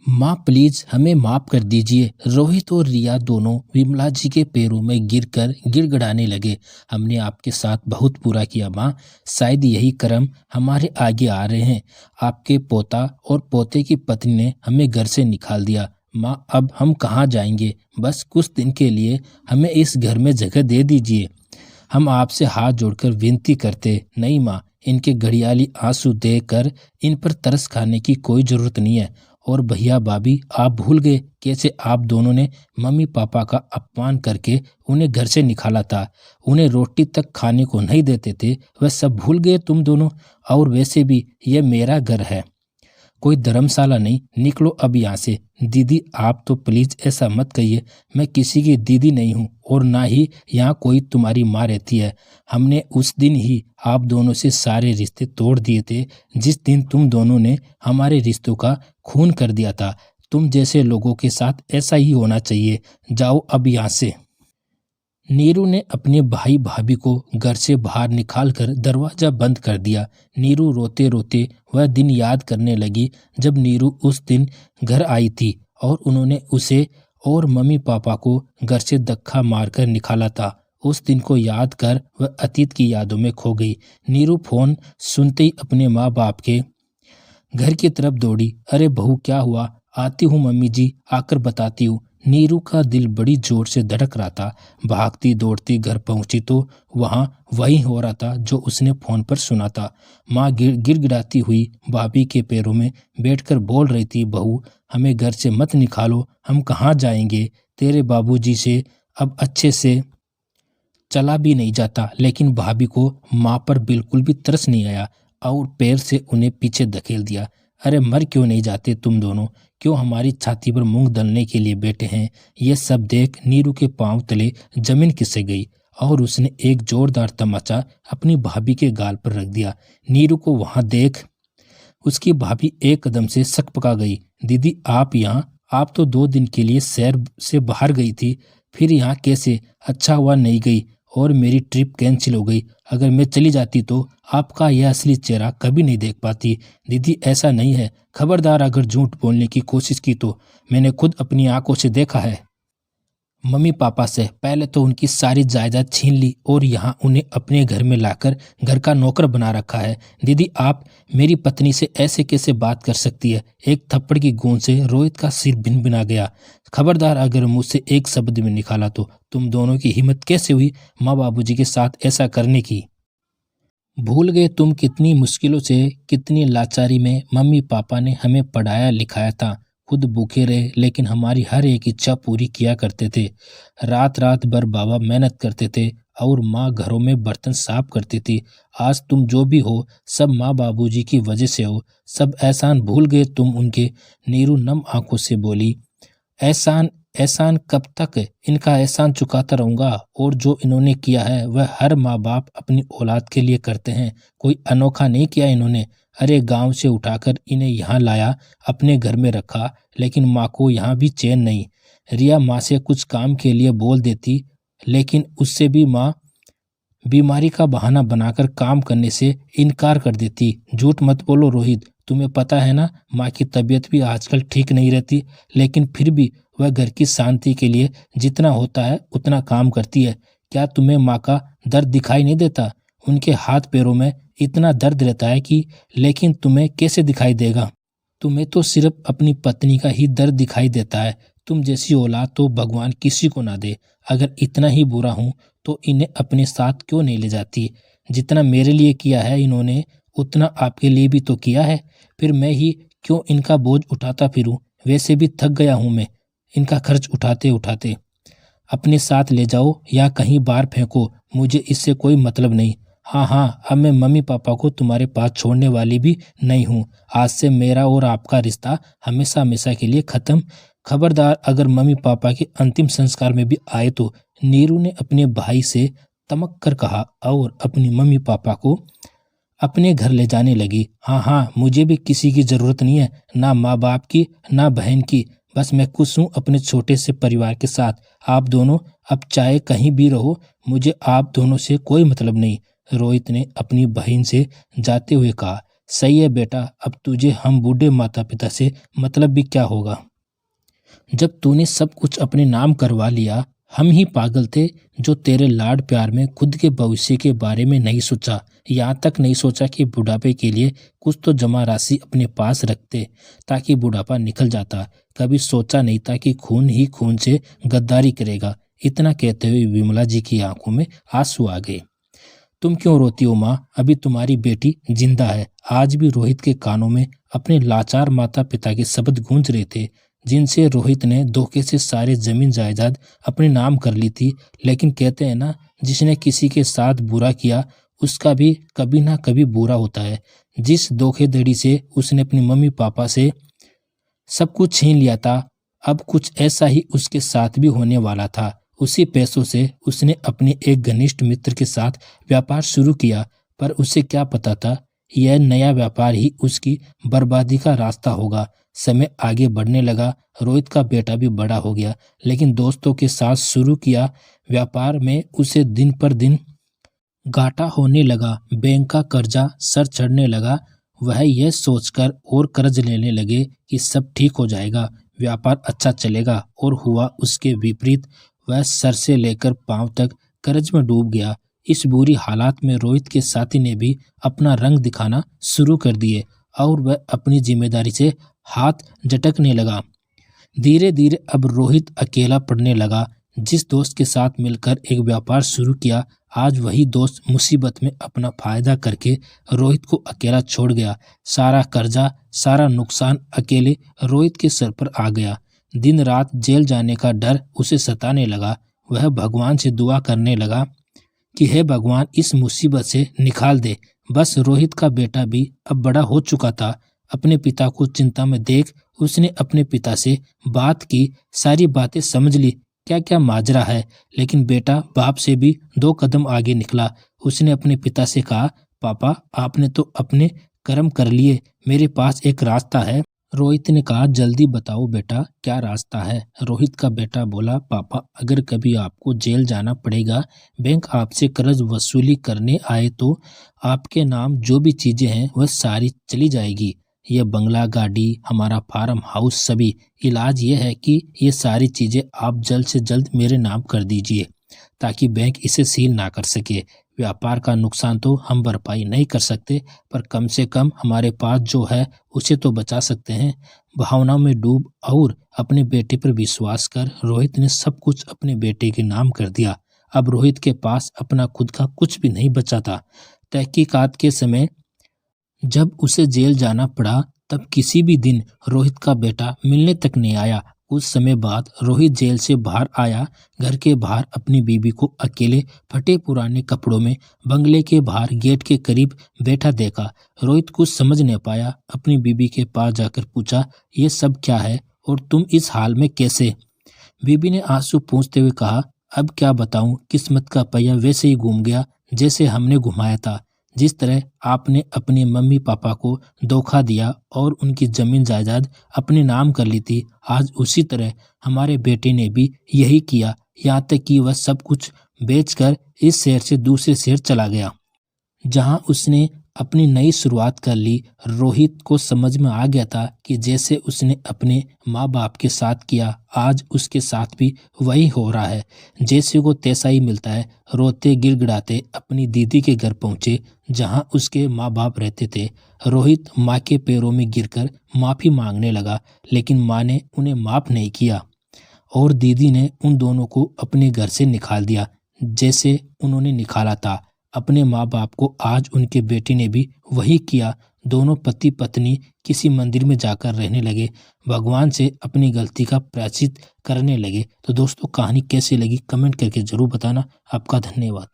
माँ प्लीज हमें माफ कर दीजिए। रोहित और रिया दोनों विमला जी के पैरों में गिरकर गिड़गिड़ाने लगे। हमने आपके साथ बहुत बुरा किया माँ, शायद यही कर्म हमारे आगे आ रहे हैं। आपके पोता और पोते की पत्नी ने हमें घर से निकाल दिया। माँ अब हम कहाँ जाएंगे? बस कुछ दिन के लिए हमें इस घर में जगह दे दीजिए। हम आपसे हाथ जोड़कर विनती करते। नहीं माँ, इनके घड़ियाली आंसू देकर इन पर तरस खाने की कोई जरूरत नहीं है। और भैया भाभी, आप भूल गए कैसे आप दोनों ने मम्मी पापा का अपमान करके उन्हें घर से निकाला था? उन्हें रोटी तक खाने को नहीं देते थे। वह सब भूल गए तुम दोनों? और वैसे भी यह मेरा घर है, कोई धर्मशाला नहीं। निकलो अब यहाँ से। दीदी आप तो प्लीज ऐसा मत कहिए। मैं किसी की दीदी नहीं हूँ और ना ही यहाँ कोई तुम्हारी माँ रहती है। हमने उस दिन ही आप दोनों से सारे रिश्ते तोड़ दिए थे, जिस दिन तुम दोनों ने हमारे रिश्तों का खून कर दिया था। तुम जैसे लोगों के साथ ऐसा ही होना चाहिए। जाओ अब यहाँ से। नीरू ने अपने भाई भाभी को घर से बाहर निकालकर दरवाजा बंद कर दिया। नीरू रोते रोते वह दिन याद करने लगी जब नीरू उस दिन घर आई थी और उन्होंने उसे और मम्मी पापा को घर से धक्का मारकर निकाला था। उस दिन को याद कर वह अतीत की यादों में खो गई। नीरू फोन सुनते ही अपने माँ बाप के घर की तरफ दौड़ी। अरे बहू क्या हुआ? आती हूँ मम्मी जी, आकर बताती हूँ। नीरू का दिल बड़ी जोर से धड़क रहा था। भागती दौड़ती घर पहुंची तो वहां वही हो रहा था जो उसने फोन पर सुना था। माँ गिड़गिड़ाती हुई भाभी के पैरों में बैठकर बोल रही थी, बहू हमें घर से मत निकालो, हम कहाँ जाएंगे? तेरे बाबूजी से अब अच्छे से चला भी नहीं जाता। लेकिन भाभी को माँ पर बिल्कुल भी तरस नहीं आया और पैर से उन्हें पीछे धकेल दिया। अरे मर क्यों नहीं जाते तुम दोनों? क्यों हमारी छाती पर मूंग दलने के लिए बैठे हैं? ये सब देख नीरू के पांव तले जमीन खिसक गई और उसने एक जोरदार तमाचा अपनी भाभी के गाल पर रख दिया। नीरू को वहां देख उसकी भाभी एक कदम से सक पका गई। दीदी आप यहाँ? आप तो 2 दिन के लिए शहर से बाहर गई थी, फिर यहाँ कैसे? अच्छा हुआ नहीं गई और मेरी ट्रिप कैंसिल हो गई। अगर मैं चली जाती तो आपका यह असली चेहरा कभी नहीं देख पाती। दीदी ऐसा नहीं है, खबरदार अगर झूठ बोलने की कोशिश की तो मैंने खुद अपनी आंखों से देखा है। मम्मी पापा से पहले तो उनकी सारी जायदाद छीन ली और यहाँ उन्हें अपने घर में लाकर घर का नौकर बना रखा है। दीदी आप मेरी पत्नी से ऐसे कैसे बात कर सकती है? एक थप्पड़ की गूंज से रोहित का सिर भिन-भिना गया। खबरदार अगर मुझसे एक शब्द में निकाला तो तुम दोनों की हिम्मत कैसे हुई माँ बाबूजी के साथ ऐसा करने की? भूल गए तुम कितनी मुश्किलों से, कितनी लाचारी में मम्मी पापा ने हमें पढ़ाया लिखाया था। खुद भूखे रहे लेकिन हमारी हर एक इच्छा पूरी किया करते थे। रात रात भर बाबा मेहनत करते थे और माँ घरों में बर्तन साफ करती थी। आज तुम जो भी हो सब माँ बाबूजी की वजह से हो। सब एहसान भूल गए तुम उनके? नीरू नम आंखों से बोली, एहसान? एहसान कब तक इनका एहसान चुकाता रहूंगा? और जो इन्होंने किया है वह हर माँ बाप अपनी औलाद के लिए करते हैं। कोई अनोखा नहीं किया इन्होंने। अरे गांव से उठाकर इन्हें यहाँ लाया, अपने घर में रखा, लेकिन माँ को यहाँ भी चैन नहीं। रिया माँ से कुछ काम के लिए बोल देती, लेकिन उससे भी माँ बीमारी का बहाना बनाकर काम करने से इनकार कर देती। झूठ मत बोलो रोहित, तुम्हें पता है ना माँ की तबीयत भी आजकल ठीक नहीं रहती, लेकिन फिर भी वह घर की शांति के लिए जितना होता है उतना काम करती है। क्या तुम्हें माँ का दर्द दिखाई नहीं देता? उनके हाथ पैरों में इतना दर्द रहता है कि, लेकिन तुम्हें कैसे दिखाई देगा? तुम्हें तो सिर्फ अपनी पत्नी का ही दर्द दिखाई देता है। तुम जैसी औलाद तो भगवान किसी को ना दे। अगर इतना ही बुरा हूं तो इन्हें अपने साथ क्यों नहीं ले जाती? जितना मेरे लिए किया है इन्होंने उतना आपके लिए भी तो किया है। फिर मैं ही क्यों इनका बोझ उठाता फिरूं? वैसे भी थक गया हूं मैं इनका खर्च उठाते उठाते। अपने साथ ले जाओ या कहीं बाहर फेंको, मुझे इससे कोई मतलब नहीं। हाँ हाँ, अब मैं मम्मी पापा को तुम्हारे पास छोड़ने वाली भी नहीं हूँ। आज से मेरा और आपका रिश्ता हमेशा हमेशा के लिए खत्म। खबरदार अगर मम्मी पापा के अंतिम संस्कार में भी आए तो। नीरू ने अपने भाई से तमक कर कहा और अपनी मम्मी पापा को अपने घर ले जाने लगी। हाँ हाँ, मुझे भी किसी की जरूरत नहीं है, ना माँ बाप की ना बहन की। बस मैं खुश हूँ अपने छोटे से परिवार के साथ। आप दोनों अब चाहे कहीं भी रहो, मुझे आप दोनों से कोई मतलब नहीं। रोहित ने अपनी बहन से जाते हुए कहा। सही है बेटा, अब तुझे हम बूढ़े माता पिता से मतलब भी क्या होगा। जब तूने सब कुछ अपने नाम करवा लिया, हम ही पागल थे जो तेरे लाड प्यार में खुद के भविष्य के बारे में नहीं सोचा। यहाँ तक नहीं सोचा कि बुढ़ापे के लिए कुछ तो जमा राशि अपने पास रखते ताकि बुढ़ापा निकल जाता। कभी सोचा नहीं था कि खून ही खून से गद्दारी करेगा। इतना कहते हुए विमला जी की आंखों में आंसू आ गए। तुम क्यों रोती हो माँ, अभी तुम्हारी बेटी जिंदा है। आज भी रोहित के कानों में अपने लाचार माता पिता के शब्द गूंज रहे थे, जिनसे रोहित ने धोखे से सारे जमीन जायदाद अपने नाम कर ली थी। लेकिन कहते हैं ना, जिसने किसी के साथ बुरा किया उसका भी कभी ना कभी बुरा होता है। जिस धोखेधड़ी से उसने अपनी मम्मी पापा से सब कुछ छीन लिया था, अब कुछ ऐसा ही उसके साथ भी होने वाला था। उसी पैसों से उसने अपने एक घनिष्ठ मित्र के साथ व्यापार शुरू किया, पर उसे क्या पता था यह नया व्यापार ही उसकी बर्बादी का रास्ता होगा। समय आगे बढ़ने लगा, रोहित का बेटा भी बड़ा हो गया, लेकिन दोस्तों के साथ शुरू किया व्यापार में उसे दिन पर दिन घाटा होने लगा। बैंक का कर्जा सर चढ़ने लगा। वह यह सोचकर और कर्ज लेने लगे कि सब ठीक हो जाएगा, व्यापार अच्छा चलेगा, और हुआ उसके विपरीत। वह सर से लेकर पांव तक कर्ज में डूब गया। इस बुरी हालात में रोहित के साथी ने भी अपना रंग दिखाना शुरू कर दिए और वह अपनी जिम्मेदारी से हाथ झटकने लगा। धीरे धीरे अब रोहित अकेला पड़ने लगा। जिस दोस्त के साथ मिलकर एक व्यापार शुरू किया, आज वही दोस्त मुसीबत में अपना फायदा करके रोहित को अकेला छोड़ गया। सारा कर्जा, सारा नुकसान अकेले रोहित के सर पर आ गया। दिन रात जेल जाने का डर उसे सताने लगा। वह भगवान से दुआ करने लगा कि हे भगवान, इस मुसीबत से निकाल दे। बस रोहित का बेटा भी अब बड़ा हो चुका था। अपने पिता को चिंता में देख उसने अपने पिता से बात की, सारी बातें समझ ली, क्या क्या माजरा है। लेकिन बेटा बाप से भी 2 कदम आगे निकला। उसने अपने पिता से कहा, पापा आपने तो अपने कर्म कर लिए, मेरे पास एक रास्ता है। रोहित ने कहा, जल्दी बताओ बेटा, क्या रास्ता है। रोहित का बेटा बोला, पापा अगर कभी आपको जेल जाना पड़ेगा, बैंक आपसे कर्ज वसूली करने आए, तो आपके नाम जो भी चीजें हैं वह सारी चली जाएगी। यह बंगला, गाड़ी, हमारा फार्म हाउस, सभी। इलाज यह है कि ये सारी चीजें आप जल्द से जल्द मेरे नाम कर दीजिए ताकि बैंक इसे सील ना कर सके। व्यापार का नुकसान तो हम भरपाई नहीं कर सकते, पर कम से कम हमारे पास जो है उसे तो बचा सकते हैं। भावनाओं में डूब और अपने बेटे पर विश्वास कर रोहित ने सब कुछ अपने बेटे के नाम कर दिया। अब रोहित के पास अपना खुद का कुछ भी नहीं बचा था। तहकीकात के समय जब उसे जेल जाना पड़ा, तब किसी भी दिन रोहित का बेटा मिलने तक नहीं आया। कुछ समय बाद रोहित जेल से बाहर आया। घर के बाहर अपनी बीबी को अकेले फटे पुराने कपड़ों में बंगले के बाहर गेट के करीब बैठा देखा। रोहित कुछ समझ नहीं पाया। अपनी बीबी के पास जाकर पूछा, ये सब क्या है और तुम इस हाल में कैसे। बीबी ने आंसू पोंछते हुए कहा, अब क्या बताऊं, किस्मत का पहिया वैसे ही घूम गया जैसे हमने घुमाया था। जिस तरह आपने अपने मम्मी पापा को धोखा दिया और उनकी जमीन जायदाद अपने नाम कर ली थी, आज उसी तरह हमारे बेटे ने भी यही किया। यहाँ तक कि वह सब कुछ बेचकर इस शहर से दूसरे शहर चला गया, जहाँ उसने अपनी नई शुरुआत कर ली। रोहित को समझ में आ गया था कि जैसे उसने अपने माँ बाप के साथ किया, आज उसके साथ भी वही हो रहा है। जैसे को तैसा ही मिलता है। रोते गिड़गिड़ाते अपनी दीदी के घर पहुंचे, जहाँ उसके माँ बाप रहते थे। रोहित माँ के पैरों में गिरकर माफ़ी मांगने लगा, लेकिन माँ ने उन्हें माफ़ नहीं किया और दीदी ने उन दोनों को अपने घर से निकाल दिया, जैसे उन्होंने निकाला था। अपने माँ बाप को आज उनके बेटे ने भी वही किया। दोनों पति पत्नी किसी मंदिर में जाकर रहने लगे, भगवान से अपनी गलती का प्रायश्चित करने लगे। तो दोस्तों, कहानी कैसी लगी कमेंट करके जरूर बताना। आपका धन्यवाद।